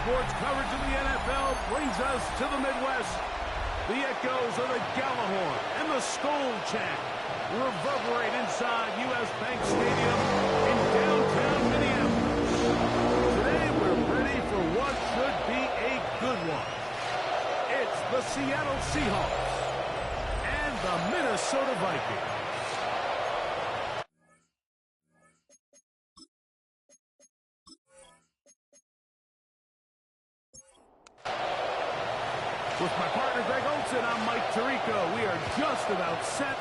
sports coverage of the NFL brings us to the Midwest. The echoes of the Gallahorn and the Skol chant reverberate inside U.S. Bank Stadium in downtown Minneapolis. Today we're ready for what should be a good one. It's the Seattle Seahawks and the Minnesota Vikings. With my partner Greg Olson, I'm Mike Tirico. We are just about set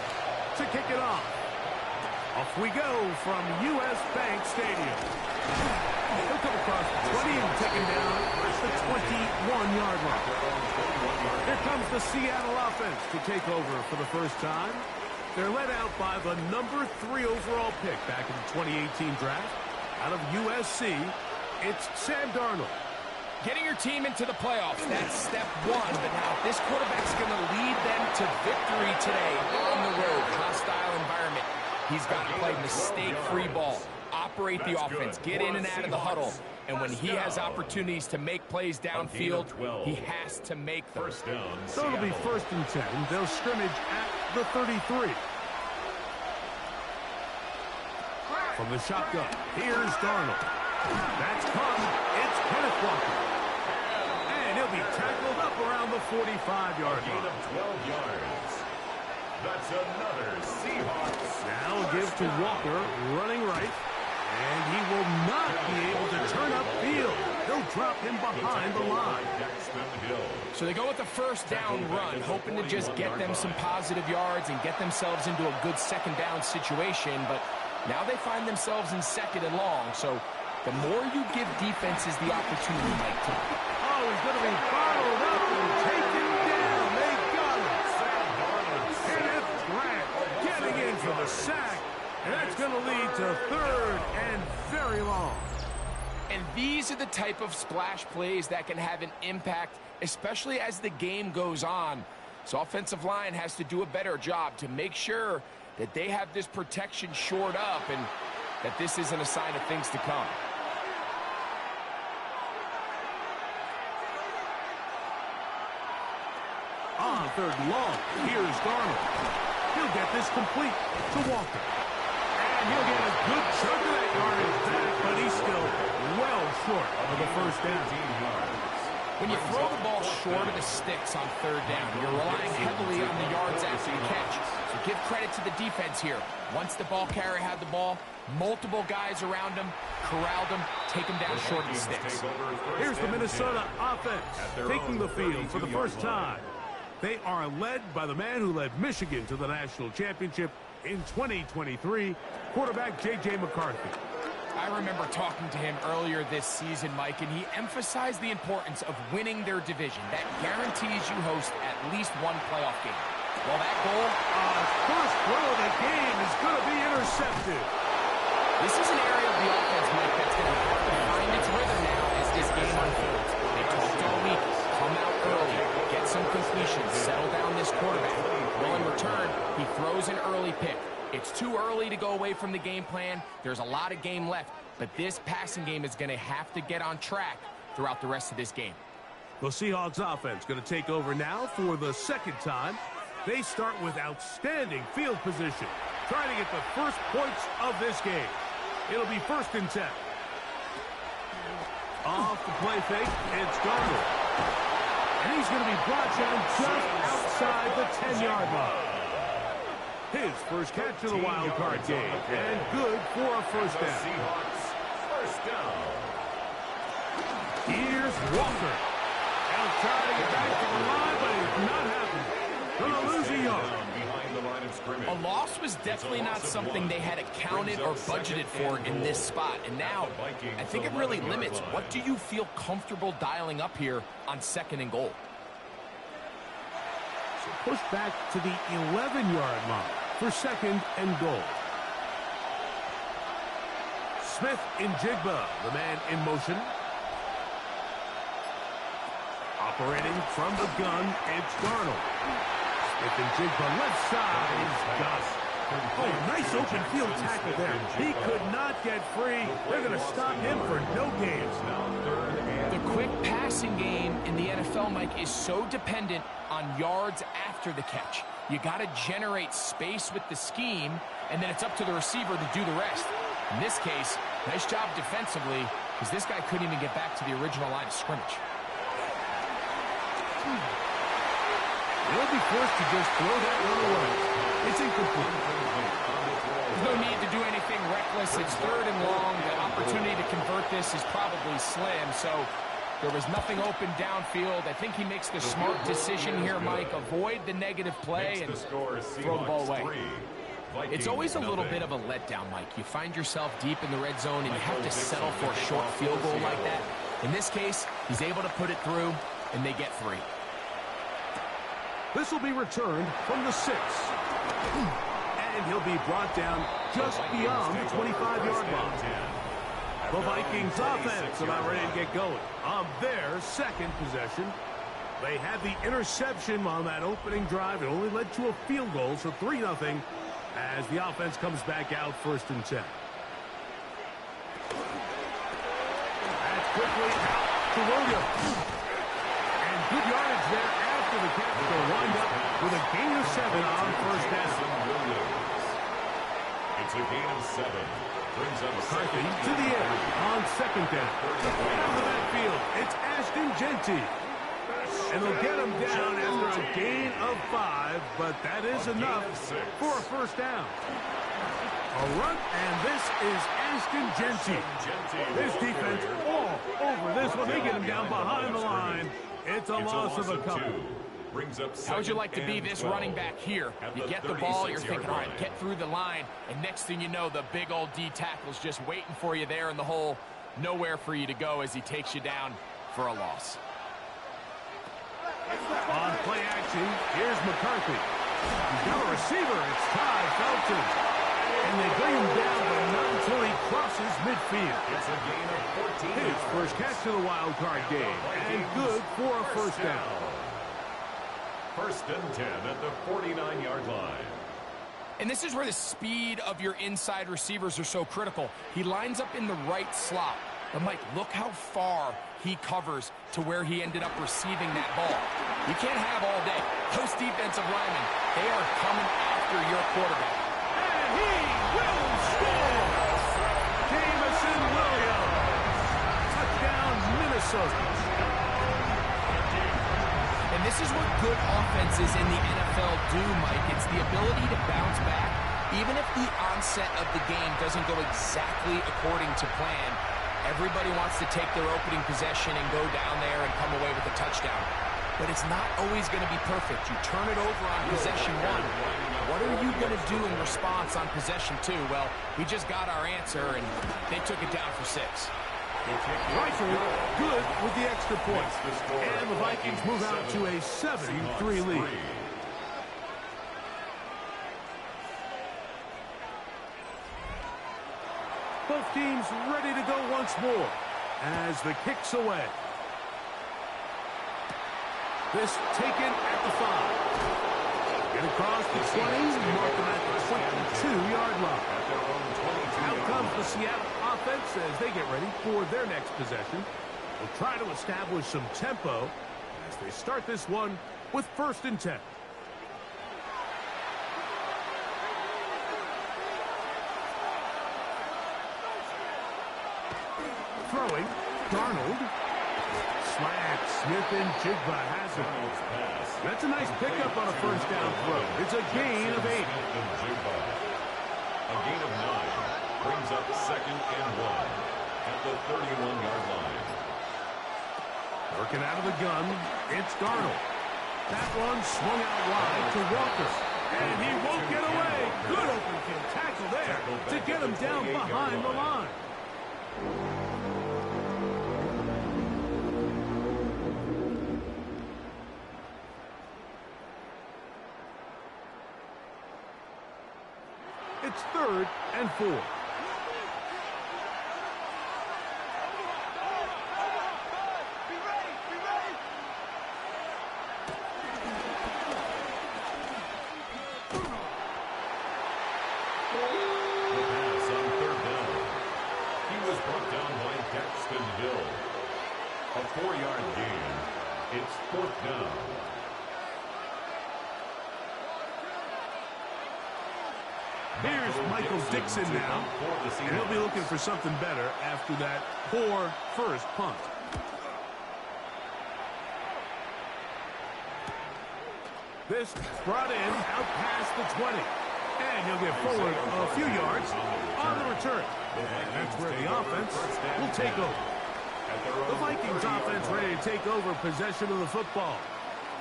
to kick it off. Off we go from U.S. Bank Stadium. He'll come across the 20 and take him down at the 21-yard line. Here comes the Seattle offense to take over for the first time. They're led out by the number 3 overall pick back in the 2018 draft. Out of USC, it's Sam Darnold. Getting your team into the playoffs, that's step one. But now this quarterback's going to lead them to victory today on the road. Hostile environment. He's got to play mistake-free ball, operate the offense, get in and out of the huddle. And when he has opportunities to make plays downfield, he has to make them. So it'll be 1st and 10. They'll scrimmage at the 33. From the shotgun, here's Darnold. That's caught. It's Kenneth Walker. And he'll be tackled up around the 45-yard line. 12 yards. That's another Seahawks. Now give to Walker, running right. And he will not be able to turn upfield. They'll drop him behind the line. So they go with the first down run, hoping to just get them some positive yards and get themselves into a good second down situation. But now they find themselves in 2nd and long. So the more you give defenses the opportunity, Mike, to... Oh, he's going to be followed up and taken down. They got him. Kenneth Grant getting in for the sack. And that's going to lead to 3rd and very long. And these are the type of splash plays that can have an impact, especially as the game goes on. So offensive line has to do a better job to make sure that they have this protection shored up and that this isn't a sign of things to come. On 3rd and long, here's Darnold. He'll get this complete to Walker. And he'll get a good chunk of that yardage back, but he's still well short of the first down. When you throw the ball short of the sticks on 3rd down, you're relying heavily on the yards after the catch. So give credit to the defense here. Once the ball carrier had the ball, multiple guys around him, corralled him, take him down short of the sticks. Here's the Minnesota offense taking the field for the first time. They are led by the man who led Michigan to the national championship in 2023, quarterback J.J. McCarthy. I remember talking to him earlier this season, Mike, and he emphasized the importance of winning their division. That guarantees you host at least one playoff game. Well, that goal... first throw of the game is going to be intercepted. This is an area of the offense, Mike, that's going to have to find its rhythm now as this game unfolds. They talked all week, come out early, get some completions, settle down this quarterback. Well, in return, he throws an early pick. It's too early to go away from the game plan. There's a lot of game left, but this passing game is going to have to get on track throughout the rest of this game. The Seahawks offense going to take over now for the 2nd time. They start with outstanding field position, trying to get the first points of this game. It'll be 1st and 10. Off the play fake, it's Darnold. And he's going to be brought down just outside the 10-yard line. His first catch of the Wildcard game, and good for a first down. Seahawks, first down. Here's Walker. He'll try to get back to the line, but it's not happening. Going to lose a yard. A loss was definitely not something they had accounted or budgeted for in this spot. And now, I think it really limits. What do you feel comfortable dialing up here on 2nd and goal? So push back to the 11-yard line for 2nd and goal. Smith in Jigba, the man in motion. Operating from the gun, it's Darnold. Smith and Jigba left side. He's got it. Oh, nice open field tackle there. He could not get free. They're going to stop him for no gains. The quick passing game in the NFL, Mike, is so dependent on yards after the catch. You got to generate space with the scheme, and then it's up to the receiver to do the rest. In this case, nice job defensively, because this guy couldn't even get back to the original line of scrimmage. They'll be forced to just throw that one away. It's incomplete. There's no need to do anything reckless. It's 3rd and long. The opportunity to convert this is probably slim, so there was nothing open downfield. I think he makes the smart decision here, Mike. Avoid the negative play and throw the ball away. It's always a little bit of a letdown, Mike. You find yourself deep in the red zone and you have to settle for a short field goal like that. In this case, he's able to put it through, and they get 3. This will be returned from the 6. And he'll be brought down just beyond the 25-yard line. The Vikings offense about ready to get going on their second possession. They had the interception on that opening drive. It only led to a field goal, so 3-0 as the offense comes back out 1st and 10. That's quickly out to Williams. And good yardage there after the catch. They'll wind up with a gain of 7 on 1st down. It's a gain of 7. Brings up McCarthy to the air on 2nd down. Down the backfield, it's Ashton Genty. And they'll get him down after a gain of 5, but that is enough for a 1st down. A run, and this is Ashton Genty. This defense all over this one. They get him down behind the line. It's a loss of a couple. How would you like to be this running back here? You get the ball, you're thinking, all right, get through the line, and next thing you know, the big old D tackle's just waiting for you there in the hole. Nowhere for you to go as he takes you down for a loss. On play action, here's McCarthy. He's got a receiver. It's Ty Felton. And they bring him down, but not until he crosses midfield. It's a gain of 14. His first catch of the wild card game. And good for a 1st down. 1st and 10 at the 49-yard line. And this is where the speed of your inside receivers are so critical. He lines up in the right slot. But, Mike, look how far he covers to where he ended up receiving that ball. You can't have all day. Those defensive linemen, they are coming after your quarterback. And he will score! Jamison Williams. Touchdown, Minnesota. And this is what good offenses in the NFL do, Mike. It's the ability to bounce back. Even if the onset of the game doesn't go exactly according to plan, everybody wants to take their opening possession and go down there and come away with a touchdown. But it's not always going to be perfect. You turn it over on possession 1. What are you going to do in response on possession 2? Well, we just got our answer, and they took it down for 6. Rifle good with the extra point. And the Vikings move out to a 7-3 lead. Both teams ready to go once more as the kick's away. This taken at the 5. Get across the 20, mark them at the 22-yard line. Out comes the Seattle offense as they get ready for their next possession. They'll try to establish some tempo as they start this one with 1st and 10. Throwing, Darnold. Slant, Smith and Jigba has it. That's a nice pickup on a 1st down throw. It's a gain of 8. A gain of 9 brings up 2nd and 1 at the 31-yard line. Working out of the gun, it's Darnold. That one swung out wide to Walker. And he won't get away. Good open field tackle there to get him down behind the line. It's 3rd and 4. 4-yard gain. It's 4th down. Here's Michael Dixon now, and he'll be looking for something better after that poor first punt. This brought in out past the 20, and he'll get forward a few yards on the return. And that's where the offense will take over. The Vikings offense ready to take over possession of the football.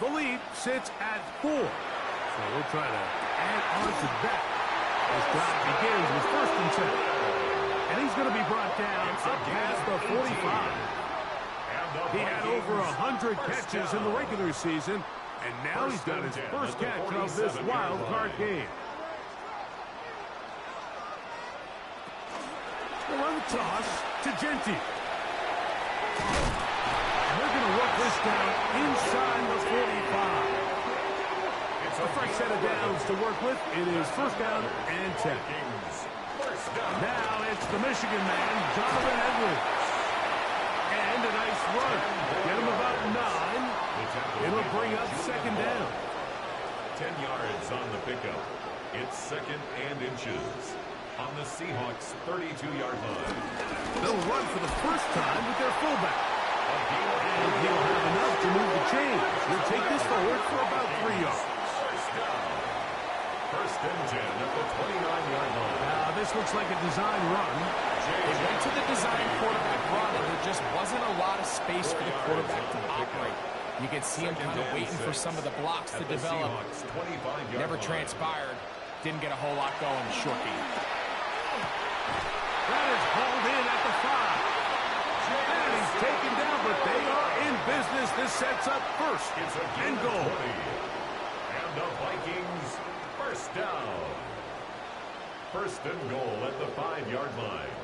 The lead sits at 4, so we'll try to add on to that. This drive begins with 1st and 10. And he's going to be brought down up past the 45. He had over 100 catches in the regular season, and now he's got his first catch of this wild card game. We'll run the toss to Genty. And they're going to work this down inside the 45. The first set of downs to work with. It is 1st down and 10. Now it's the Michigan man, Jonathan Edwards. And a nice run. Get him about 9. It'll bring up 2nd down. 10 yards on the pickup. It's 2nd and inches on the Seahawks' 32-yard line. They'll run for the first time with their fullback. And he'll have enough to move the chains. He'll take this forward for about 3 yards. 1st and 10 at the 29-yard line. Now, this looks like a design run. They went to the design quarterback run, and there just wasn't a lot of space for the quarterback to operate. You can see him kind of waiting for some of the blocks to develop. Never transpired. Didn't get a whole lot going short game. That is hauled in at the 5. And he's taken down, but they are in business. This sets up 1st and goal. And the Vikings 1st down. 1st and goal at the 5-yard line.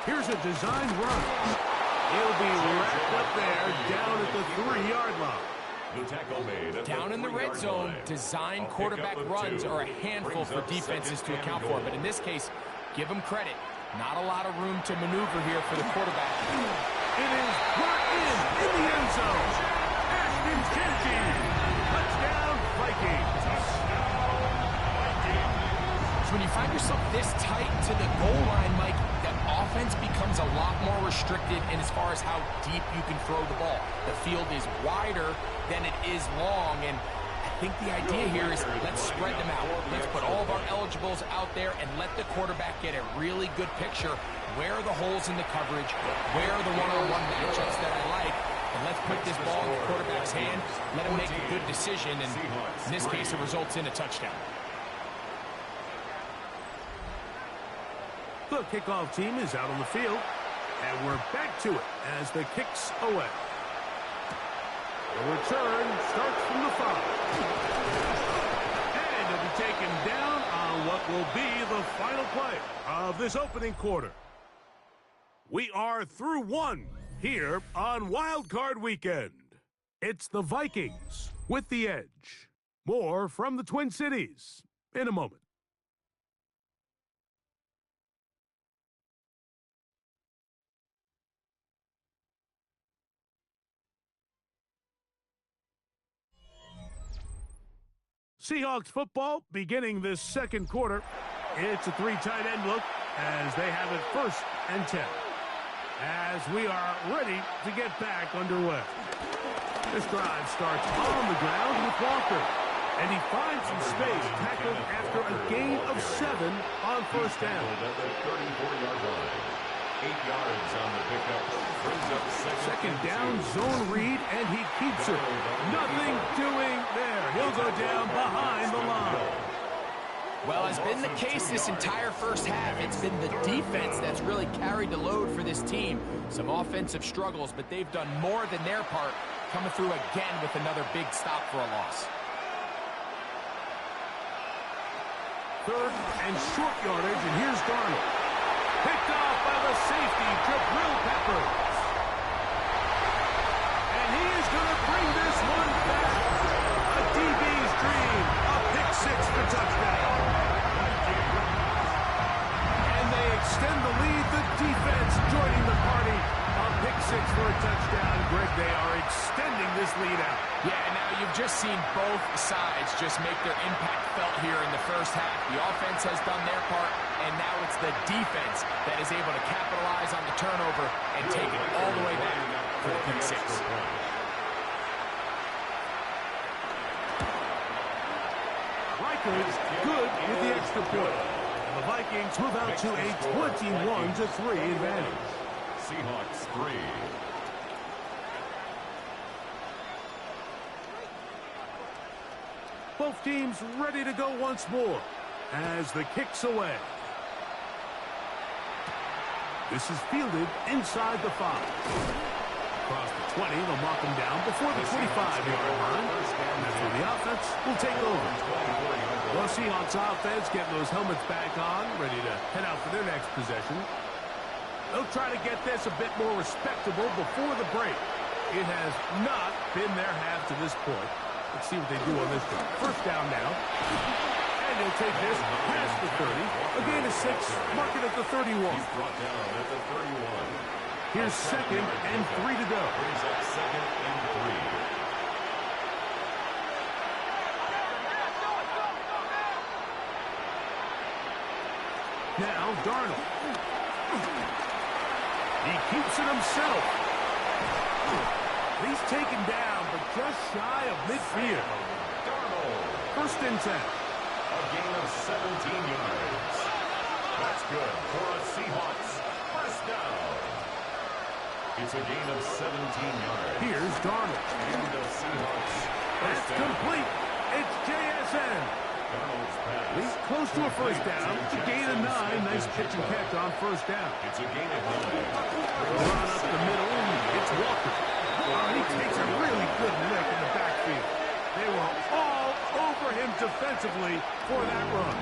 Here's a design run. He'll be wrapped up there down at the 3-yard line. The tackle made at Down in the red zone, design quarterback runs are a handful for defenses to account for. But in this case, give them credit. Not a lot of room to maneuver here for the quarterback. It is brought in the end zone. Ashton Genty. Touchdown, Vikings. So when you find yourself this tight to the goal line, Mike, the offense becomes a lot more restricted in as far as how deep you can throw the ball. The field is wider than it is long, and I think the idea here is let's spread them out. Let's put all of our eligibles out there and let the quarterback get a really good picture. Where are the holes in the coverage? Where are the one-on-one matchups that I like? And let's put this ball in the quarterback's hand, let him make a good decision, and in this case, it results in a touchdown. The kickoff team is out on the field, and we're back to it as the kick's away. The return starts from the 5. And he'll be taken down on what will be the final play of this opening quarter. We are through 1 here on Wild Card Weekend. It's the Vikings with the edge. More from the Twin Cities in a moment. Seahawks football beginning this second quarter. It's a 3 tight end look as they have it 1st and 10. As we are ready to get back underway. This drive starts on the ground with Walker. And he finds some space tackled after a gain of 7 on 1st down. At the 34-yard line. 8 yards on the pickup. Brings up 2nd down, zone read, and he keeps it. Nothing doing there. He'll go down behind the line. Well, as been the case this entire first half, it's been the defense that's really carried the load for this team. Some offensive struggles, but they've done more than their part, coming through again with another big stop for a loss. 3rd and short yardage, and here's Darnold. Picked off by the safety, Jabril Peppers. going to bring this one back. A DB's dream. A pick six for touchdown. And they extend the lead. The defense joining the party. A pick six for a touchdown. Greg, they are extending this lead out. Yeah, now you've just seen both sides just make their impact felt here in the first half. The offense has done their part, and now it's the defense that is able to capitalize on the turnover and take it all the way back for the pick six. Wildcard good with the extra point. And the Vikings move out to a 21-3 advantage. Seahawks 3. Both teams ready to go once more as the kick's away. This is fielded inside the 5. Across the 20, they'll mark him down before the 25-yard line. And that's where the offense will take over. The Seahawks offense getting those helmets back on, ready to head out for their next possession. They'll try to get this a bit more respectable before the break. It has not been their half to this point. Let's see what they do on this one. First down now. And they'll take this past the 30. A gain of 6, mark it at the 31. He's brought down at the 31. Here's 2nd and 3 to go. Brings up 2nd and 3. Now Darnold. He keeps it himself. He's taken down, but just shy of midfield. Darnold. First and 10. A gain of 17 yards. That's good for a Seahawks first down. It's a gain of 17 yards. Here's Darnold. And the Seahawks That's complete. It's JSN. Darnold's pass. He's close to a first down. It's a gain of 9. Nice pitch and catch on first down. It's a gain of 9. Run up the middle. It's Walker. He takes a really good lick in the backfield. They were all over him defensively for that run.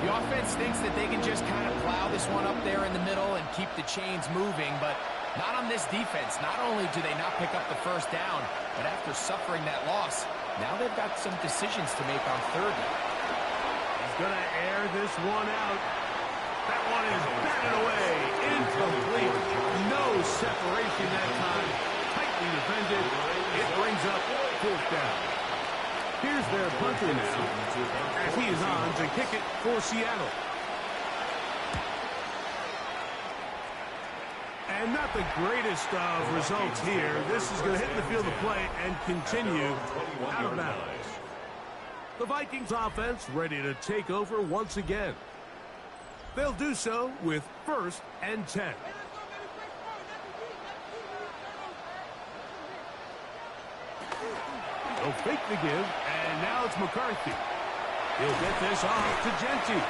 The offense thinks that they can just kind of plow this one up there in the middle and keep the chains moving, but not on this defense. Not only do they not pick up the first down, but after suffering that loss, now they've got some decisions to make on 30. He's going to air this one out. That one is batted away. Incomplete. No separation that time. Tightly defended. It brings up 4th down. Here's their punter now as he is on to kick it for Seattle. And not the greatest of results here. This is going to hit the field of play and continue out of bounds. The Vikings offense ready to take over once again. They'll do so with 1st and 10. They'll fake the give, and now it's McCarthy. He'll get this off to Genty.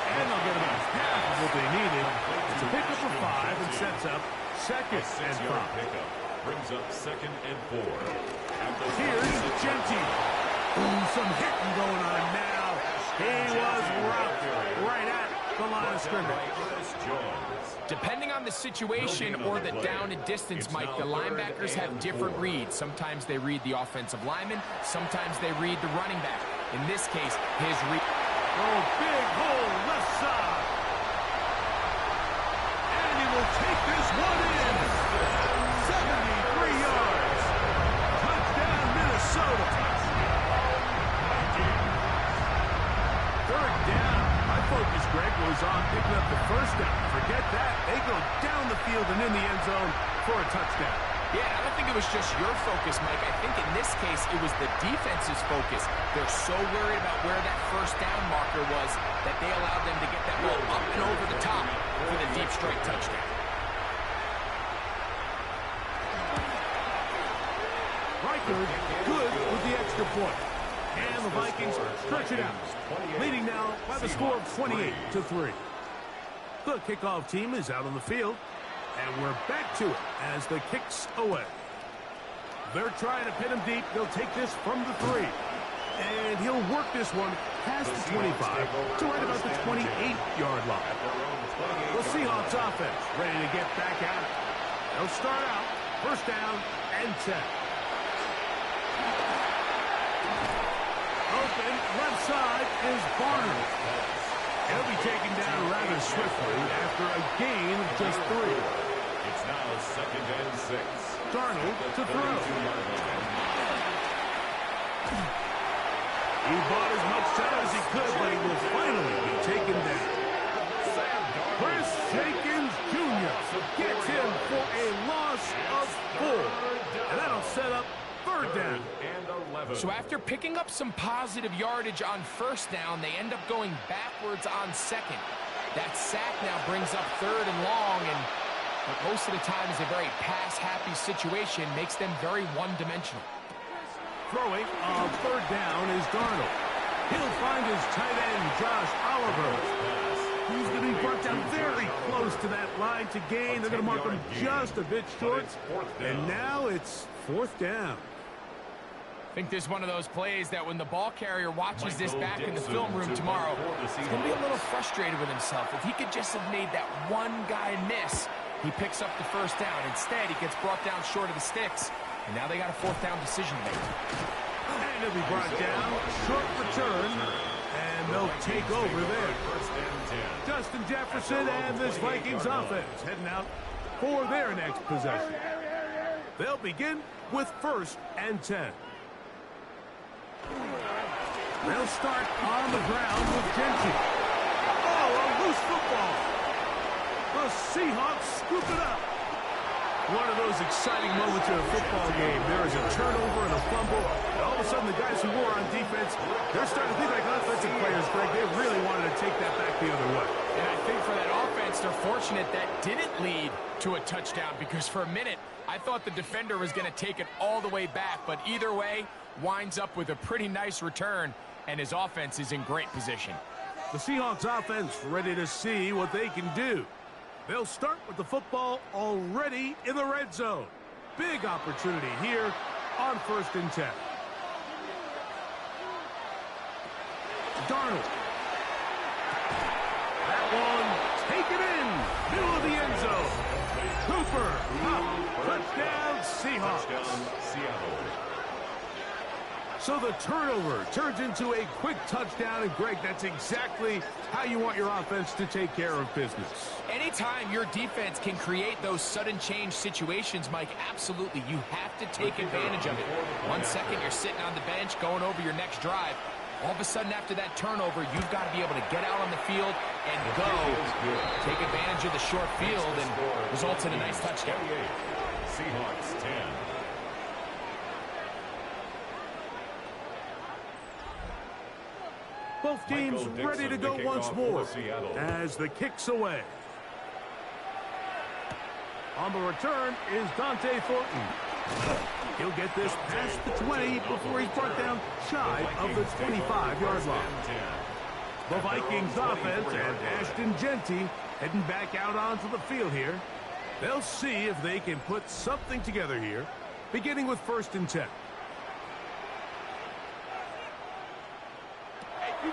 And they'll get about half of what they needed. It's a pickup of 5 and sets up 2nd and 5. Pickup brings up 2nd and 4. Here's Genty. Some hitting going on now. He was rocked right at the line of scrimmage. Depending on the situation or the down and distance, Mike, the linebackers have different reads. Sometimes they read the offensive lineman. Sometimes they read the running back. In this case, his read. Oh, big hole left side. And he will take this one in. 73 yards. Touchdown, Minnesota. 3rd down. My focus, Greg, was on picking up the first down. Forget that. They go down the field and in the end zone for a touchdown. Yeah, I don't think it was just your focus, Mike. I think in this case, it was the defense's focus. They're so worried about where that first down marker was that they allowed them to get that ball up and over the top for the deep straight touchdown. Wildcard good with the extra point. And the Vikings stretch it out, leading now by the score of 28-3. The kickoff team is out on the field, and we're back to it as the kick's away. They're trying to pin him deep. They'll take this from the 3. And he'll work this one past the 25 to right about the 28-yard line. The Seahawks offense ready to get back at it. They'll start out first down and 10. begin. Left side is Barner. He'll be taken down rather swiftly after a gain of just 3. It's now 2nd and 6. Darnold to throw. He bought as much time as he could, but he will finally be taken down. Chris Jenkins Jr. gets him for a loss of 4. And that'll set up 3rd down. So after picking up some positive yardage on 1st down, they end up going backwards on 2nd. That sack now brings up 3rd and long, and what most of the time is a very pass-happy situation, makes them very one-dimensional. Throwing on 3rd down is Darnold. He'll find his tight end, Josh Oliver. He's going to be brought down very close to that line to gain. They're going to mark him just a bit short. And now it's 4th down. I think this is one of those plays that when the ball carrier watches this back in the film room tomorrow, he's going to be a little frustrated with himself. If he could just have made that one guy miss, he picks up the 1st down. Instead, he gets brought down short of the sticks. And now they got a 4th down decision to make. And he'll be brought down. Short return. And they'll take over there. Justin Jefferson and this Vikings offense heading out for their next possession. They'll begin with 1st and 10. They'll start on the ground with Kinetik. Oh, a loose football. The Seahawks scoop it up. One of those exciting moments in a football game. There is a turnover and a fumble. And all of a sudden, the guys who were on defense, they're starting to think like offensive players, Greg. They really wanted to take that back the other way. And I think for that offense, they're fortunate that didn't lead to a touchdown, because for a minute, I thought the defender was going to take it all the way back. But either way, winds up with a pretty nice return, and his offense is in great position. The Seahawks offense ready to see what they can do. They'll start with the football already in the red zone. Big opportunity here on 1st and 10. Darnold. That one taken in. Middle of the end zone. Cooper. Touchdown Seahawks. So the turnover turns into a quick touchdown, and Greg, that's exactly how you want your offense to take care of business. Anytime your defense can create those sudden change situations, Mike, absolutely, you have to take advantage of it. 1 second, you're sitting on the bench, going over your next drive. All of a sudden, after that turnover, you've got to be able to get out on the field and go. Take advantage of the short field, and results in a nice touchdown. Seahawks 10. Both teams ready to go once more as the kick's away. On the return is Dante Thornton. He'll get this past the 20 before he's brought down shy of the 25-yard line. The Vikings offense and Ashton Jeanty heading back out onto the field here. They'll see if they can put something together here, beginning with 1st and 10.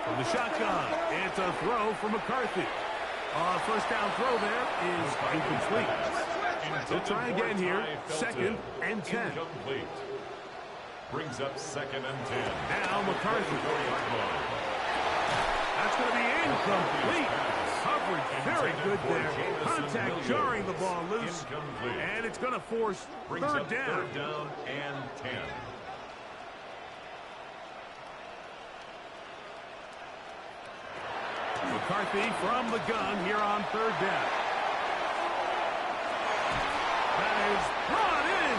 From the shotgun, it's a throw for McCarthy. 1st down throw there is incomplete. They'll try again here, 2nd and 10. Incomplete. Brings up 2nd and 10. Now McCarthy. That's going to be incomplete. Coverage very good there. Contact jarring the ball loose. And it's going to force 3rd down. 3rd down and 10. McCarthy from the gun here on 3rd down. That is brought in.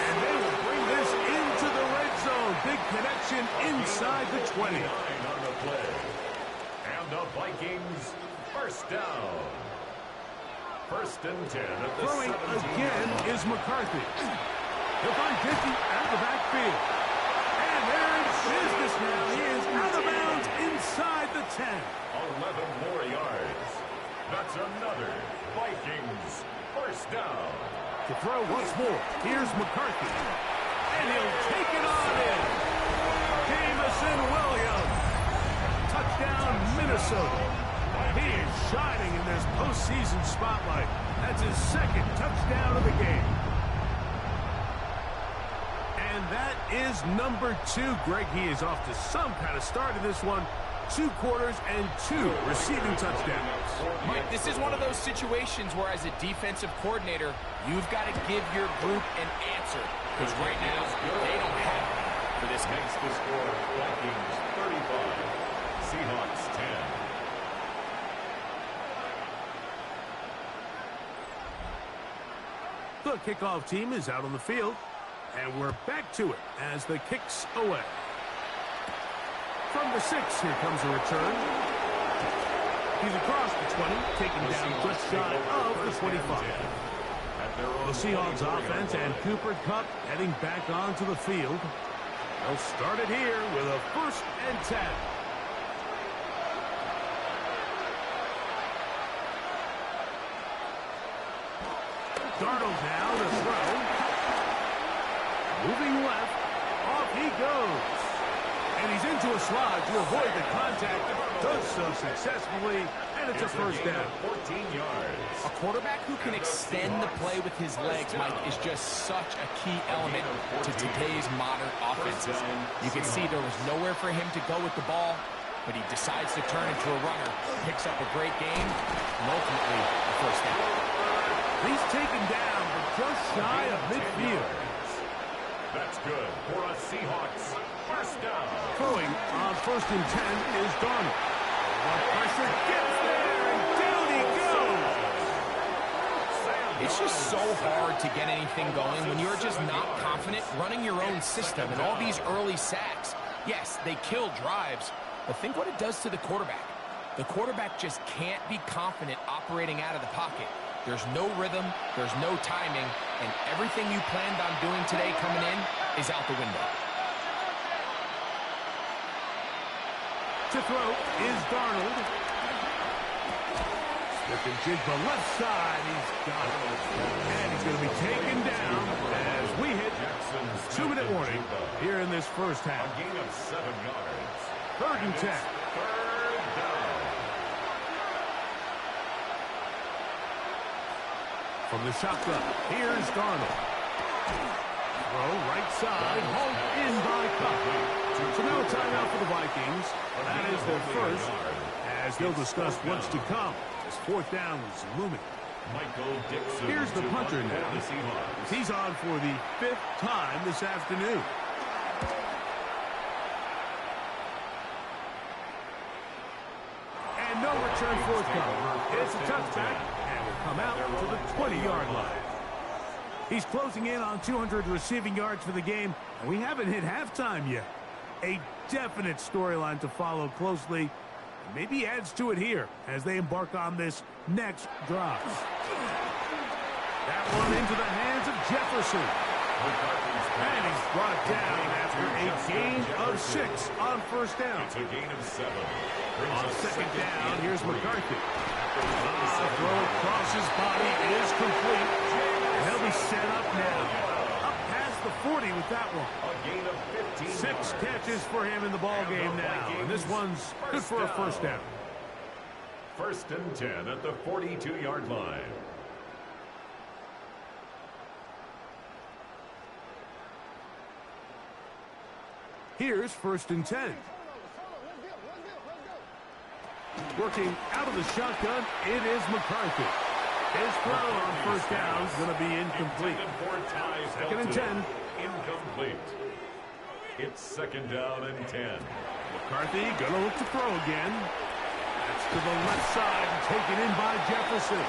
And they will bring this into the red zone. Big connection inside the 20. On the play. And the Vikings 1st down. 1st and 10 at the Throwing 17. again is McCarthy. He'll find Dickey out of the backfield. And they're in business now. He is out of bounds inside the 10. 11 more yards. That's another Vikings 1st down. To throw once more, here's McCarthy. And he'll take it on in. Jamison Williams. Touchdown, Minnesota. He is shining in this postseason spotlight. That's his 2nd touchdown of the game. And And that is number 2. Greg, he is off to some kind of start in this one. 2 quarters and 2 receiving touchdowns. Mike, this is one of those situations where as a defensive coordinator, you've got to give your group an answer. Because right now, they don't have it for this guy. Makes the score Vikings 35, Seahawks 10. The kickoff team is out on the field, and we're back to it as the kick's away. From the 6, here comes a return. He's across the 20, taken down just shy of the 25. The Seahawks offense and Cooper Kupp heading back onto the field. They'll start it here with a 1st and 10. Darnold now to throw. Moving left. Off he goes. And he's into a slide to avoid the contact. Does so successfully, and it's a 1st down. 14 yards. A quarterback who can extend the play with his legs, Mike, is just such a key element to today's modern offenses. You can see there was nowhere for him to go with the ball, but he decides to turn into a runner, picks up a great game, and ultimately a 1st down. He's taken down, but just shy of midfield. That's good for a Seahawks 1st down. Throwing on 1st and 10 is Darnold. What pressure gets there, and down he goes. It's just so hard to get anything going when you're just not confident running your own system. And all these early sacks, yes, they kill drives, but think what it does to the quarterback. The quarterback just can't be confident operating out of the pocket. There's no rhythm, there's no timing, and everything you planned on doing today coming in is out the window. To throw is Darnold. Slip and jig the left side. He's got it. And he's going to be taken down as we hit 2-minute warning here in this 1st half. A gain of 7 yards. 3rd and 10. 3rd down. From the shotgun, here's Darnold. Throw right side, hauled in by Kupp. So now a timeout for the Vikings. That is their 1st, as they'll discuss what's to come. This 4th down was looming. Michael Dixon. Here's the punter now. He's on for the 5th time this afternoon. And no return forthcoming. It's a touchback, and will come out to the 20-yard line. He's closing in on 200 receiving yards for the game, and we haven't hit halftime yet. A definite storyline to follow closely. Maybe adds to it here as they embark on this next drive. That one into the hands of Jefferson. And he's brought down after a gain of 6 on 1st down. It's a gain of 7. On 2nd down, here's McCarthy. The throw across his body is complete. And he'll be set up now. Up past the 40 with that one. A gain of 15 6 yards. catches for him in the ball game now. And this one's good for a 1st down. 1st and 10 at the 42-yard line. Here's 1st and 10. Working out of the shotgun, it is McCarthy. His throw on 1st down is going to be incomplete. 2nd and 10. Incomplete. It's 2nd down and 10. McCarthy going to look to throw again. That's to the left side and taken in by Jefferson.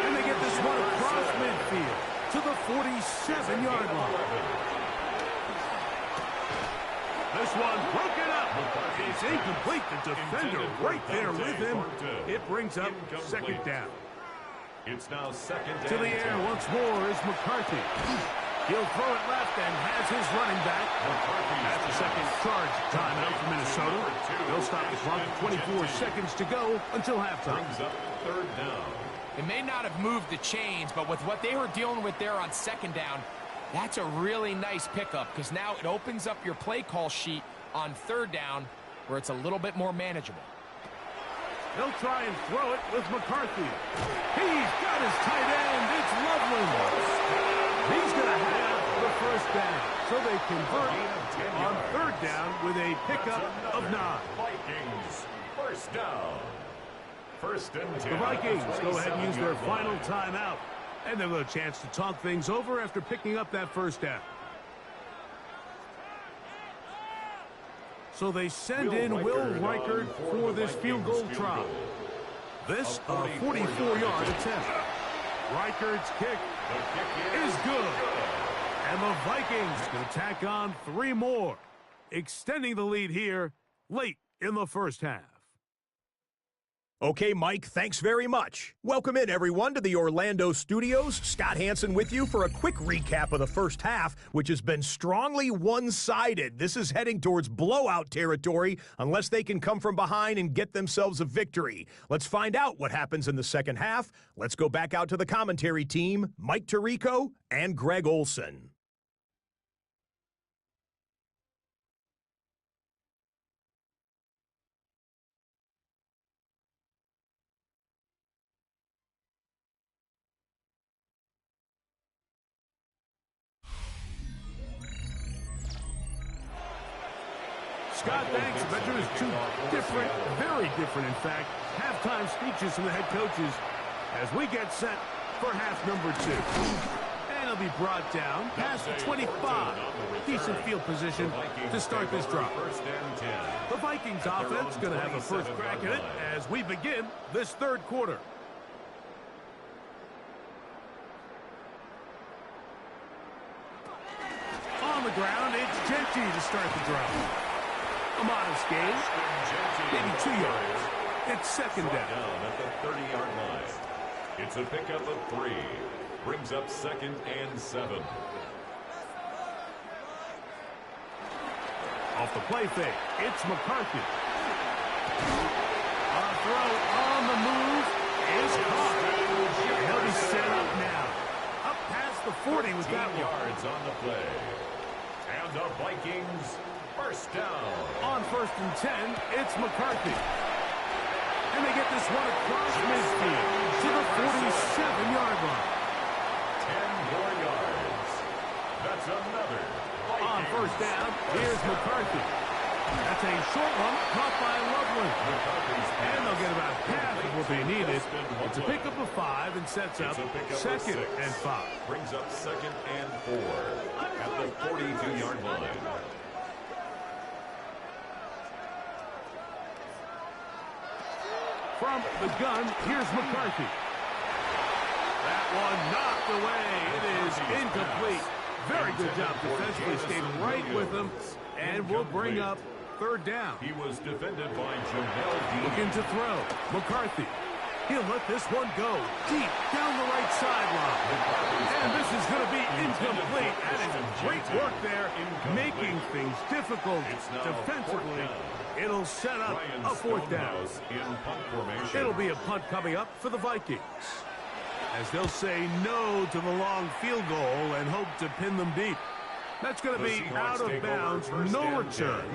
And they get this one across midfield to the 47-yard line. This one broken up. It's incomplete. The defender right there with him. It brings up 2nd down. It's now 2nd down. To the air once more is McCarthy. He'll throw it left and has his running back. That's the 2nd charge timeout for Minnesota. They'll stop the clock with 24 seconds to go until halftime. Brings up 3rd down. It may not have moved the chains, but with what they were dealing with there on 2nd down, that's a really nice pickup because now it opens up your play call sheet on 3rd down where it's a little bit more manageable. They'll try and throw it with McCarthy. He's got his tight end. It's Loveland. He's going to have the first down. So they convert on third down with a pickup of 9. Vikings, first down. First and 10. The Vikings go ahead and use their final timeout. And they'll have a chance to talk things over after picking up that first down. So they send in Will Wildcard for this field goal try. This a 44-yard attempt. Wildcard's kick is good. And the Vikings going to tack on 3 more, extending the lead here late in the first half. Okay, Mike, thanks very much. Welcome in, everyone, to the Orlando studios. Scott Hansen with you for a quick recap of the first half, which has been strongly one-sided. This is heading towards blowout territory unless they can come from behind and get themselves a victory. Let's find out what happens in the second half. Let's go back out to the commentary team, Mike Tirico and Greg Olson. Scott, thanks. I bet there's 2 different, very different, in fact, halftime speeches from the head coaches as we get set for half number 2. And it'll be brought down past the 25. Decent field position to start this drive. The Vikings offense going to have a first crack at it as we begin this third quarter. On the ground, it's Genty to start the drive. A modest gain, maybe 2 yards. It's second down. At the 30-yard line. It's a pickup of 3. Brings up second and 7. Off the play fake, it's McCarthy. A throw on the move is caught. He'll be set up now. Up past the 40 with that one. Yards on the play. And the Vikings first down. On first and 10, it's McCarthy. And they get this one across midfield to the 47-yard line. 10 more yards. That's another. Vikings. On first down, here's McCarthy. That's a short one caught by Loveland. And they'll get about half of what they needed. It's a pickup of 5 and sets up second and 5. Brings up second and 4 at the 42-yard line. From the gun, here's McCarthy. That one knocked away. It is incomplete. Very good job defensively. Stayed right with him. And will bring up third down. He was defended by Jamel Dean. Looking to throw. McCarthy. He'll let this one go deep down the right sideline. And this is going to be incomplete. That is great work there, making things difficult defensively. It'll set up a fourth down. It'll be a punt coming up for the Vikings, as they'll say no to the long field goal and hope to pin them deep. That's going to be out of bounds, no return.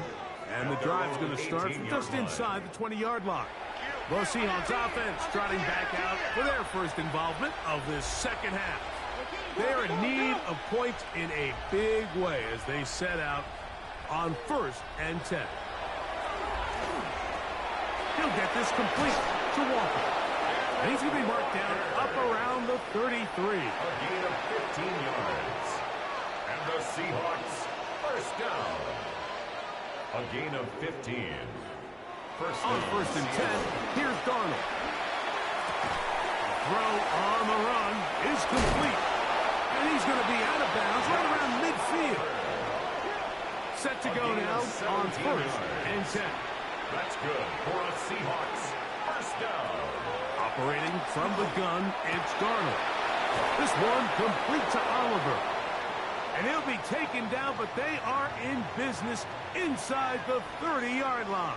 And the drive's going to start from just inside the 20-yard line. The Seahawks offense trotting back out for their first involvement of this second half. They're in need of points in a big way as they set out on first and 10. He'll get this complete to Walker. And he's going to be marked down up around the 33. A gain of 15 yards. And the Seahawks first down. A gain of 15. On first and 10, here's Darnold. Throw on the run is complete. And he's going to be out of bounds right around midfield. Set to go now on first and 10. That's good for a Seahawks first down. Operating from the gun, it's Darnold. This one complete to Oliver. And he'll be taken down, but they are in business inside the 30-yard line.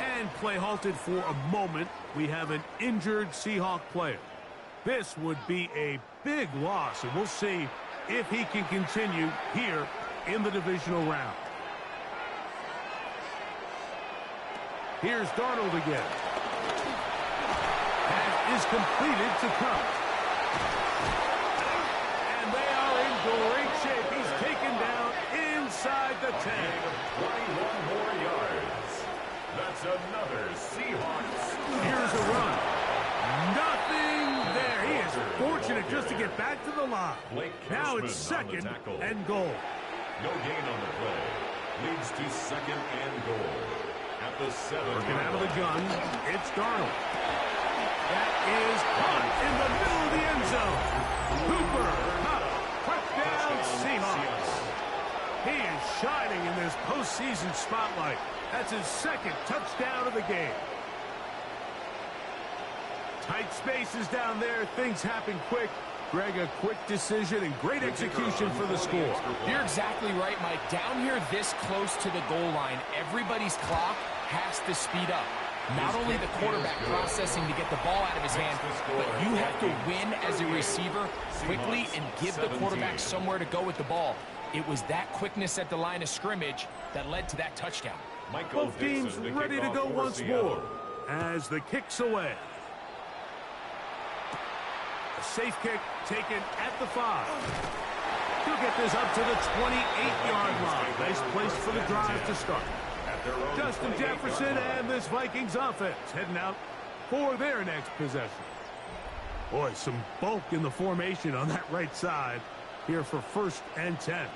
And play halted for a moment. We have an injured Seahawk player. This would be a big loss, and we'll see if he can continue here in the divisional round. Here's Darnold again. Pass is completed to Cup. And they are in great shape. He's taken down inside the 10. 21 more yards. That's another Seahawks. Here's a run. Nothing there. He is fortunate just to get back to the line. Now it's second and goal. No gain on the play. Leads to second and goal. At the 7. Working out of the gun, it's Darnold. That is caught in the middle of the end zone. Cooper, touchdown Seahawks. He is shining in this postseason spotlight. That's his second touchdown of the game. Tight spaces down there. Things happen quick. Greg, a quick decision and great execution for the score. You're exactly right, Mike. Down here this close to the goal line, everybody's clock has to speed up. Not only the quarterback processing to get the ball out of his hand, but you have to win as a receiver quickly and give the quarterback somewhere to go with the ball. It was that quickness at the line of scrimmage that led to that touchdown. Both teams ready to go once more as the kick's away. A safe kick taken at the 5. He'll get this up to the 28-yard line. Nice place for the drive to start. Justin Jefferson and this Vikings offense heading out for their next possession. Boy, some bulk in the formation on that right side here for 1st and 10.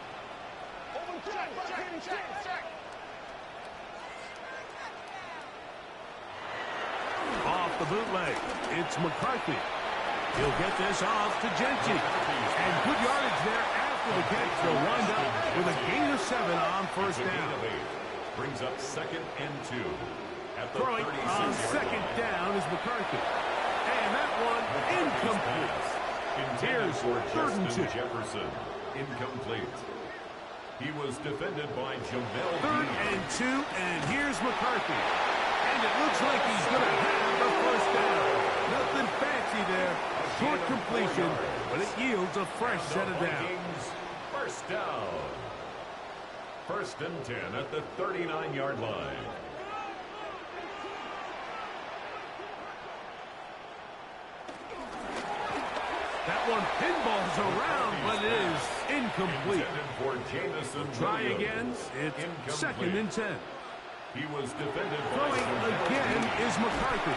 Off the bootleg, it's McCarthy. He'll get this off to Gentry. And good yardage there after the catch. They'll wind up with a gain of 7 on 1st down. Brings up 2nd and 2. At the Throwing on 2nd down is McCarthy. And that one incomplete. Here's 3rd and 2. Jefferson. Incomplete. He was defended by Jamel. 3rd and 2, and here's McCarthy. And it looks like he's going to have the 1st down. Nothing fancy there. Short completion, but it yields a fresh set of downs. 1st down. 1st and 10 at the 39-yard line. That one pinballs around, but it is incomplete. Try again. It's 2nd and 10. He was defended by throwing again is McCarthy.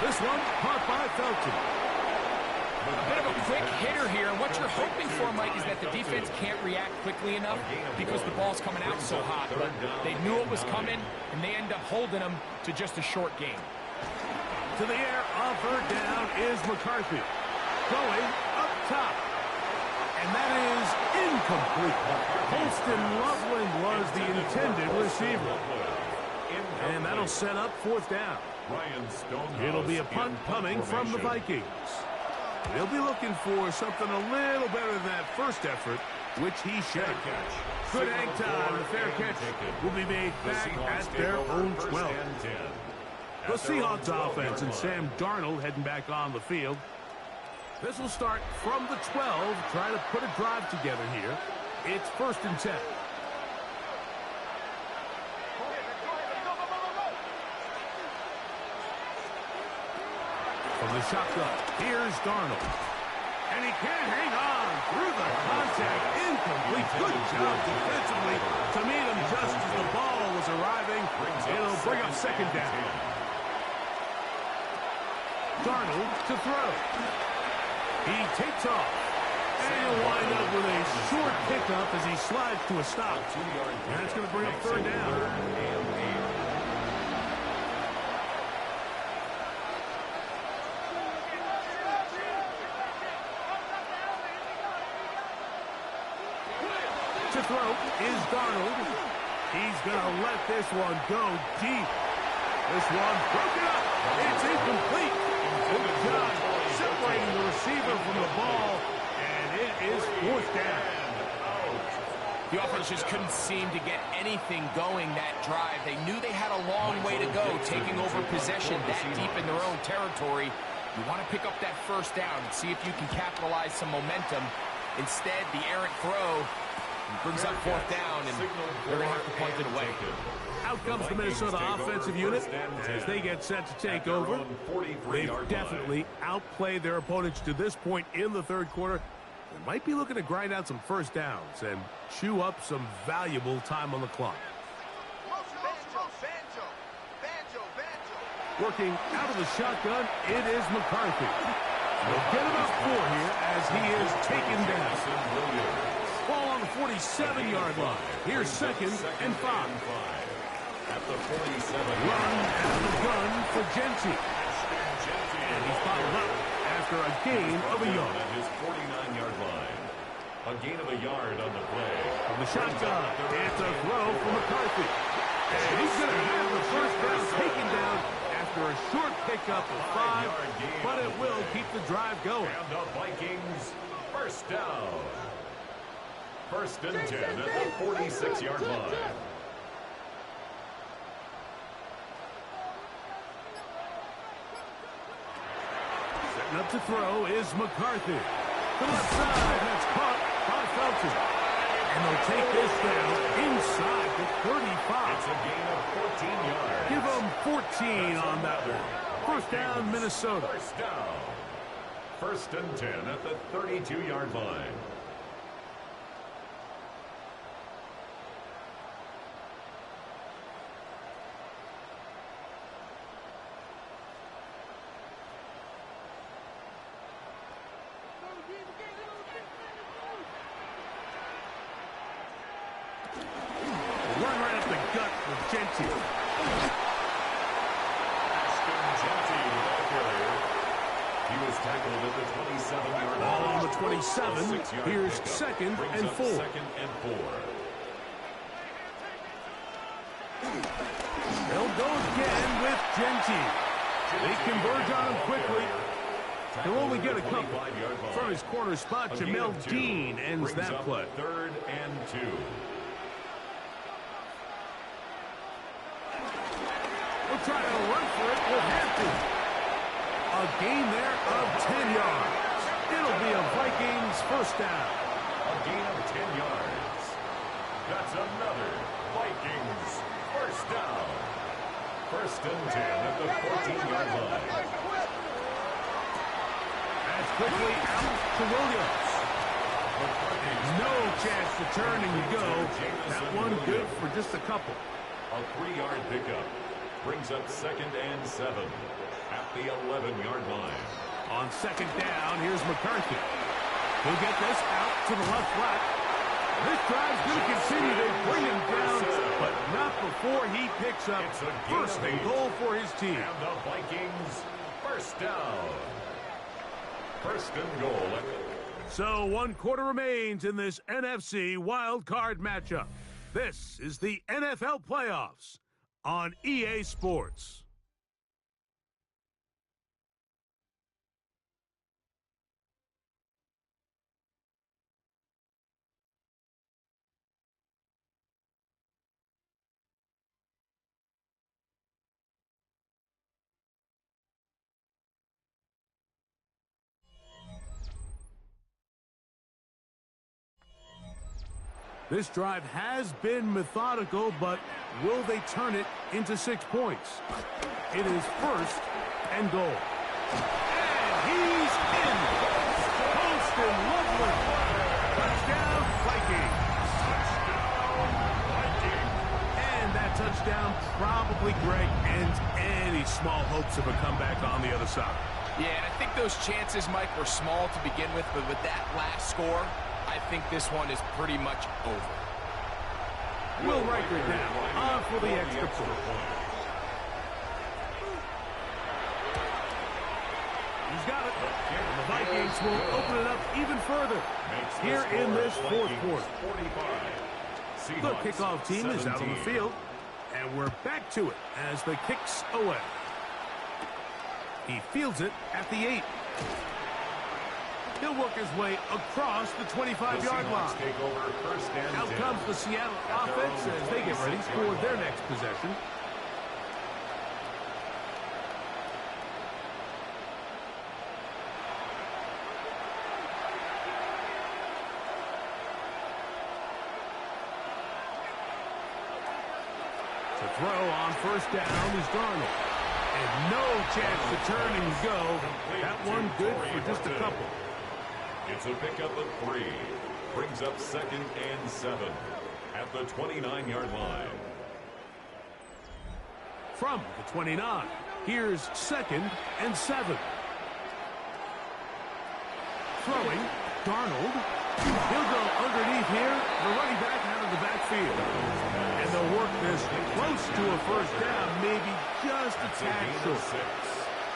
This one caught by Felton. A bit of a quick hitter here, and what you're hoping for, Mike, is that the defense can't react quickly enough because the ball's coming out so hot. But they knew it was coming, and they end up holding them to just a short game. To the air, on 3rd down is McCarthy. Going up top. And that is incomplete. Holston Loveland was the intended receiver. And that'll set up 4th down. It'll be a punt coming from the Vikings. They'll be looking for something a little better than that first effort, which he showed. Good hang time. The fair catch will be made back at their own 12. The Seahawks offense and Sam Darnold heading back on the field. This will start from the 12, try to put a drive together here. It's 1st and 10. From the shotgun, here's Darnold. And he can't hang on through the contact. Incomplete. Good job defensively to meet him just as the ball was arriving. It'll bring up 2nd down. Darnold to throw. He takes off. And he'll wind up with a short pickup as he slides to a stop. And that's going to bring up 3rd down. To throw is Darnold. He's going to let this one go deep. This one broken up. It's incomplete. Good job separating the receiver from the ball, and it is 4th down. The offense just couldn't seem to get anything going that drive. They knew they had a long way to go, taking over possession that deep in their own territory. You want to pick up that 1st down and see if you can capitalize some momentum. Instead, the errant throw brings up 4th down, and they're going to have to punt it away. Out comes the Minnesota offensive unit as they get set to take over. They've definitely outplayed their opponents to this point in the 3rd quarter. They might be looking to grind out some first downs and chew up some valuable time on the clock. Working out of the shotgun, it is McCarthy. He'll get about 4 here as he is taken down. Ball on the 47-yard line. Here's 2nd and 5. At the 47. Run out of the gun for Genty. And he's followed up after a gain of a yard. At his 49-yard line. A gain of a yard on the play. From the shotgun, it's a throw for McCarthy. And he's going to have the first down taken down after a short pickup of 5, but it will keep the drive going. And the Vikings, first down. 1st and 10 at the 46-yard line. Setting up to throw is McCarthy. To the left side, that's caught by Felton. And they'll take this down inside the 35. It's a gain of 14 yards. Give them 14 on that one. First down, Minnesota. First down. 1st and 10 at the 32-yard line. Run right up the gut with Genty. He was tackled at the 27-yard line. Ball on the 27. Here's 2nd and 4. 2nd and 4. They'll go again with Genty. They converge on him quickly. He'll only get a couple. From his corner spot, Jamel Dean ends that play. 3rd and 2. We'll try to run for it with Hampton. A gain there of 10 yards. It'll be a Vikings first down. A gain of 10 yards. That's another Vikings first down. 1st and 10 at the 14-yard line. That's quickly out to Williams. No chance to turn and you go. That one good for just a couple. A 3-yard pickup. Brings up 2nd and 7 at the 11-yard line. On 2nd down, here's McCarthy. He'll get this out to the left flat. This drive's going to continue. They bring him down, but not before he picks up first and goal for his team. And the Vikings first down. 1st and goal. So 1 quarter remains in this NFC Wildcard matchup. This is the NFL playoffs on EA Sports. This drive has been methodical, but will they turn it into 6 points? It is 1st and goal. And he's in. Poston Loveland. Touchdown, Vikings. And that touchdown probably, Greg, ends any small hopes of a comeback on the other side. Yeah, and I think those chances, Mike, were small to begin with, but with that last score, I think this one is pretty much over. Will Riker now on for the extra point. He's got it. And the Vikings will open it up even further here in this 4th quarter. The kickoff team is out on the field, and we're back to it as the kicks away. He fields it at the 8. He'll work his way across the 25-yard line. Out comes the Seattle offense as they get ready for their next possession. To throw on 1st down is Darnold. And no chance to turn and go. That one good for just a couple. It's a pickup of 3. Brings up 2nd and 7 at the 29-yard line. From the 29, here's 2nd and 7. Throwing, Darnold. He'll go underneath here. The running back out of the backfield. And they'll work this close to a first down, maybe just a tad short.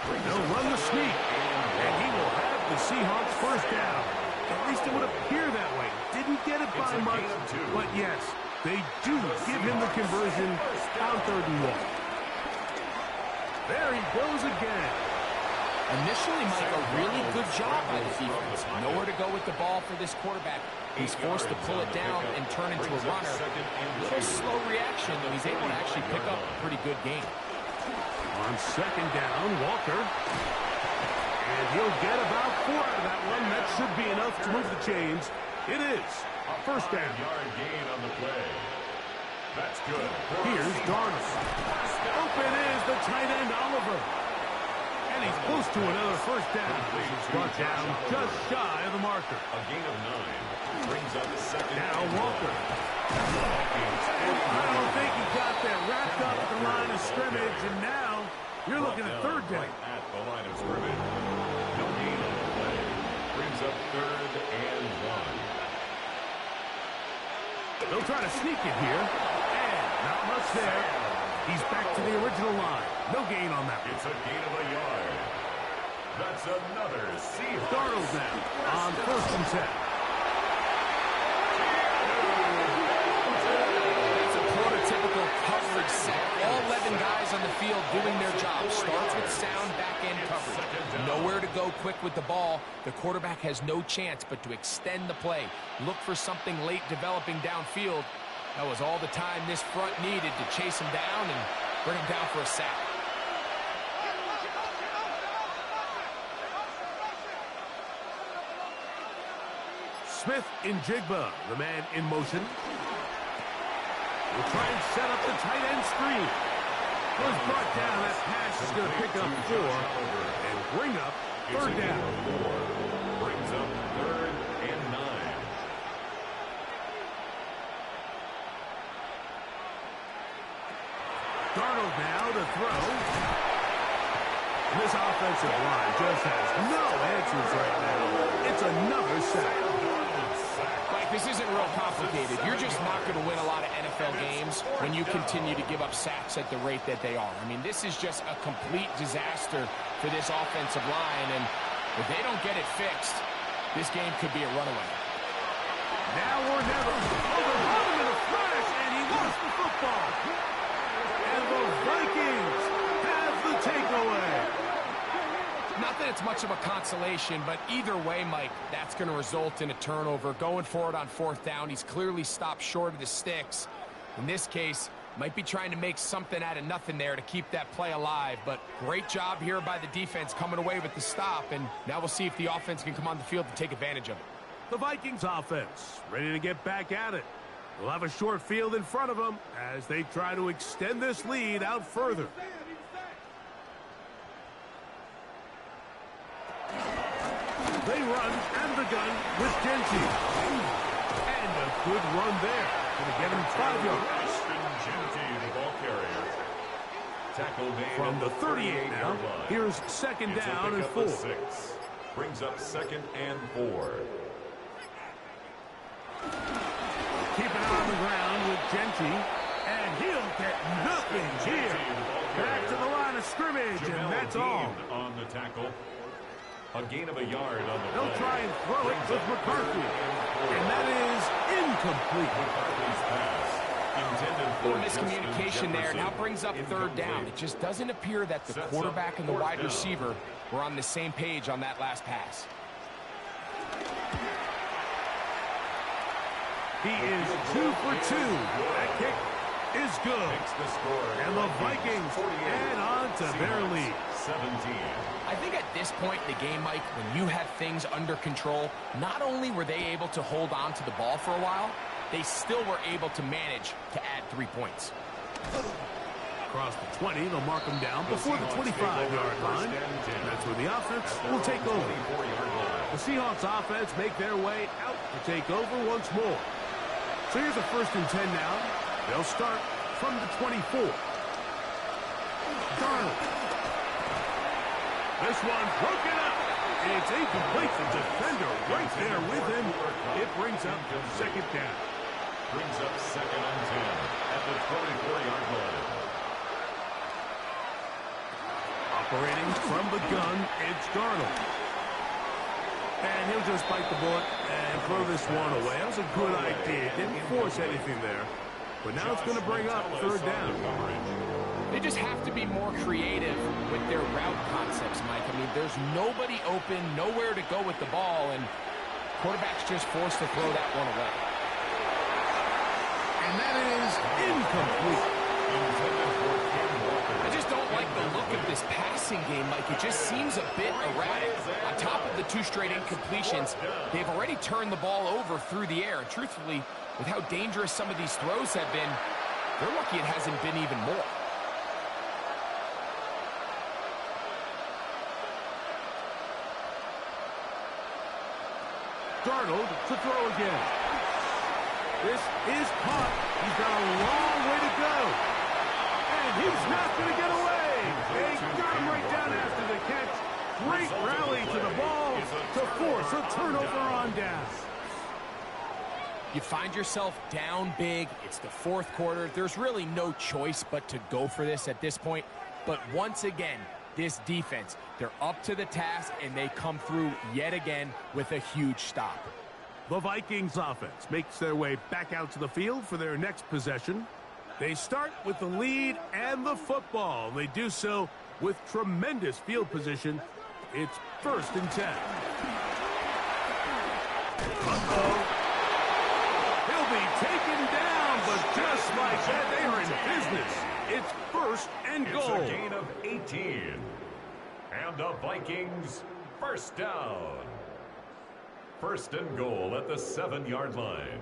They'll run the sneak, and he will have the Seahawks first down. At least it would appear that way. Didn't get it by much, but yes, they do give him the conversion on 3rd and 1. There he goes again. Initially, Mike, a really good job by the defense. Nowhere to go with the ball for this quarterback. He's forced to pull it down and turn into a runner. A little slow reaction, and he's able to actually pick up a pretty good game. On 2nd down, Walker. And he'll get about 4 out of that one. That should be enough to move the chains. It is a first down. Yard gain on the play. That's good. Here's Darnold. Open is the tight end, Oliver. And he's close to another first down. This is brought down just shy of the marker. A gain of 9. Brings up 2nd. Now Walker. I don't think he got that wrapped up at the line of scrimmage, and now you're looking at 3rd down. Right at the line of scrimmage. No gain on the play. Brings up 3rd and 1. They'll try to sneak it here, and not much there. He's back to the original line. No gain on that one. It's a gain of a yard. That's another Seahawks. Darnold now on 1st and 10. It's a prototypical coverage set. All 11 guys on the field doing their job. Starts with sound back-end coverage. Nowhere to go quick with the ball. The quarterback has no chance but to extend the play. Look for something late developing downfield. That was all the time this front needed to chase him down and bring him down for a sack. Smith in Jigba, the man in motion. Will try and set up the tight end screen. Was brought down. That pass is going to pick up 4 and bring up 3rd down. Brings up 3rd and 9. Darnold now to throw. This offensive line just has no answers right now. It's another sack. Like, this isn't real complicated. You're just not going to win a lot of NFL games when you continue to give up sacks at the rate that they are. I mean, this is just a complete disaster for this offensive line, and if they don't get it fixed, this game could be a runaway. Now or never. Overrun him in a flash, and he lost the football. And the Vikings have the takeaway. Not that it's much of a consolation, but either way, Mike, that's going to result in a turnover. Going forward on 4th down, he's clearly stopped short of the sticks. In this case, might be trying to make something out of nothing there to keep that play alive. But great job here by the defense coming away with the stop. And now we'll see if the offense can come on the field to take advantage of it. The Vikings offense ready to get back at it. They'll have a short field in front of them as they try to extend this lead out further. They run out of the gun with Genty. And a good run there. Going to get him 5 yards. Genty, the ball carrier. Tackle made From the 38 now, here's 2nd down and 4. 6. Brings up 2nd and 4. Keep it on the ground with Genty. And he'll get nothing here. Back to the line of scrimmage, and that's all. On the tackle. A gain of a yard on the play. They'll try and throw it with McCarthy. And that is incomplete. McCarthy's pass. Little miscommunication there. Now brings up 3rd down. It just doesn't appear that the quarterback and the wide receiver were on the same page on that last pass. He is 2 for 2. That kick is good. And the Vikings add on to their lead. 17. I think at this point in the game, Mike, when you have things under control, not only were they able to hold on to the ball for a while, they still were able to manage to add 3 points. Across the 20, they'll mark them down before the 25-yard line. That's where the offense will take over. The Seahawks offense make their way out to take over once more. So here's a 1st and 10 now. They'll start from the 24. Darnold. This one broken up. It's incomplete. The defender right there with him. It brings up 2nd down. Brings up 2nd and 10 at the 24-yard line. Operating from the gun, it's Darnold. And he'll just bite the bullet and throw this one away. That was a good idea. Didn't force anything there. But now it's going to bring up 3rd down. They just have to be more creative with their route concepts, Mike. I mean, there's nobody open, nowhere to go with the ball, and quarterback's just forced to throw that one away. And that is incomplete. I just don't like the look of this passing game, Mike. It just seems a bit erratic. On top of the 2 straight incompletions, they've already turned the ball over through the air. And truthfully, with how dangerous some of these throws have been, they're lucky it hasn't been even more. Darnold to throw again. This is caught. He's got a long way to go. And he's not going to get away. They got him right down after the catch. Great rally to the ball to force a turnover on down. You find yourself down big. It's the 4th quarter. There's really no choice but to go for this at this point. But once again, this defense, they're up to the task, and they come through yet again with a huge stop. The Vikings offense makes their way back out to the field for their next possession. They start with the lead and the football. They do so with tremendous field position. It's 1st and 10. Uh-oh. He'll be taken down, but just like that, they are in business. It's 1st and goal. It's a gain of 18. And the Vikings, 1st down. 1st and goal at the 7-yard line.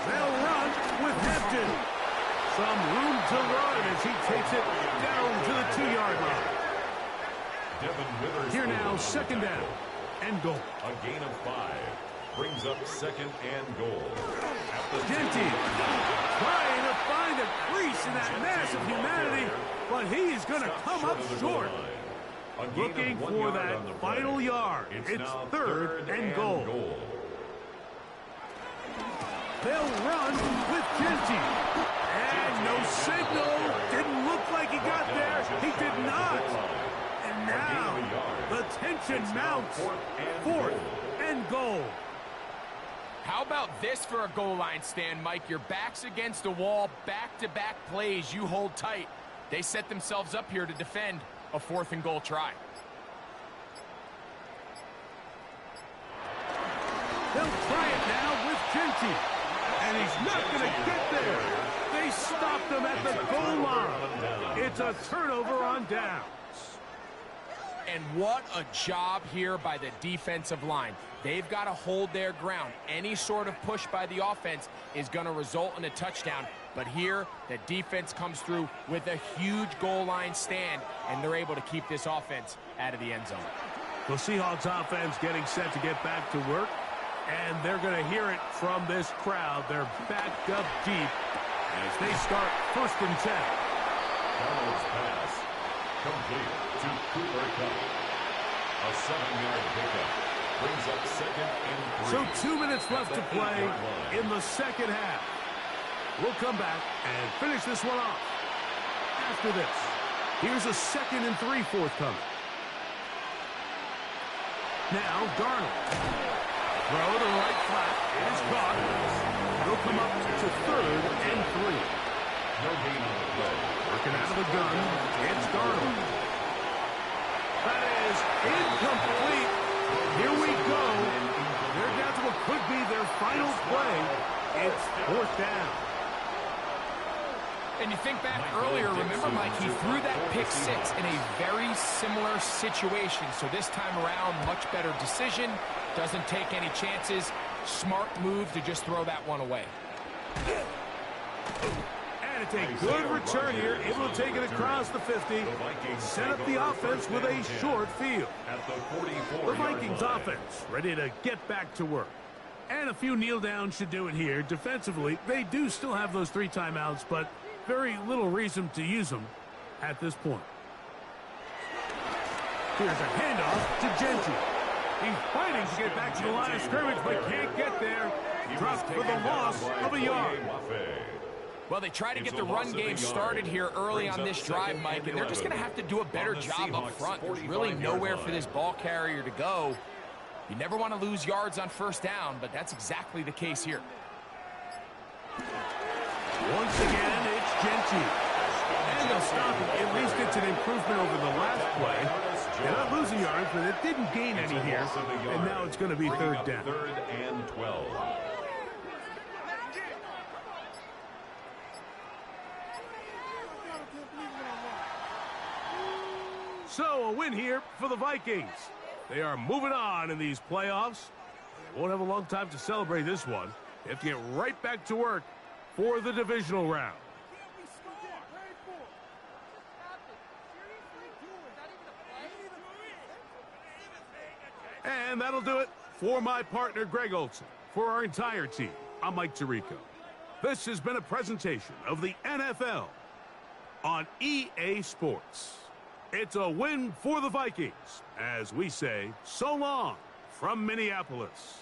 They'll run with Hampton. Some room to run as he takes it down to the 2-yard line. Here now, 2nd down and goal. A gain of 5. Brings up 2nd and goal. Kinetik trying to find a crease in that mass of humanity, but he is going to come up short. Looking for that final yard. It's 3rd and goal. They'll run with Kinetik. And no signal. Didn't look like he got there. He did not. And now the tension mounts. 4th and goal. How about this for a goal line stand, Mike? Your back's against the wall, back-to-back plays. You hold tight. They set themselves up here to defend a 4th and goal try. They'll try it now with Kinetik. And he's not going to get there. They stopped him at the goal line. It's a turnover on downs. And what a job here by the defensive line. They've got to hold their ground. Any sort of push by the offense is going to result in a touchdown. But here, the defense comes through with a huge goal line stand, and they're able to keep this offense out of the end zone. The Seahawks offense getting set to get back to work, and they're going to hear it from this crowd. They're backed up deep as they start 1st and 10. Darnold's pass complete to Cooper Kupp. A 7-yard pickup brings up 2nd and 3. So 2 minutes left to play in the 2nd half. We'll come back and finish this one off. After this, here's a 2nd and 3 forthcoming. Now Darnold. Throw to the right flat. It is caught. It'll come up to 3rd and 3. No gain on the play. Working out of the gun. It's Darnold. That is incomplete. Here we go. They're down to what could be their final play. It's 4th down. And you think back earlier, remember, Mike, he threw that pick 6 in a very similar situation. So this time around, much better decision. Doesn't take any chances. Smart move to just throw that one away. And It's a good return here, able to take it across the 50, set up the offense with a short field. The Vikings offense ready to get back to work. And a few kneel downs should do it here. Defensively, they do still have those 3 timeouts, but very little reason to use them at this point. Here's a handoff to Gentry. He's fighting to get back to the line of scrimmage, but can't get there. Dropped for the loss of a yard. Well, they try to get the run game started here early on this drive, Mike, and they're just going to have to do a better job up front. There's really nowhere for this ball carrier to go. You never want to lose yards on first down, but that's exactly the case here. Once again, it's Gentry. And they'll stop it. At least it's an improvement over the last play. They're not losing yards, but it didn't gain any here. And now it's going to be third down. 3rd and 12. So a win here for the Vikings. They are moving on in these playoffs. They won't have a long time to celebrate this one. They have to get right back to work for the divisional round. And that'll do it for my partner, Greg Olson. For our entire team, I'm Mike Tirico. This has been a presentation of the NFL on EA Sports. It's a win for the Vikings, as we say so long from Minneapolis.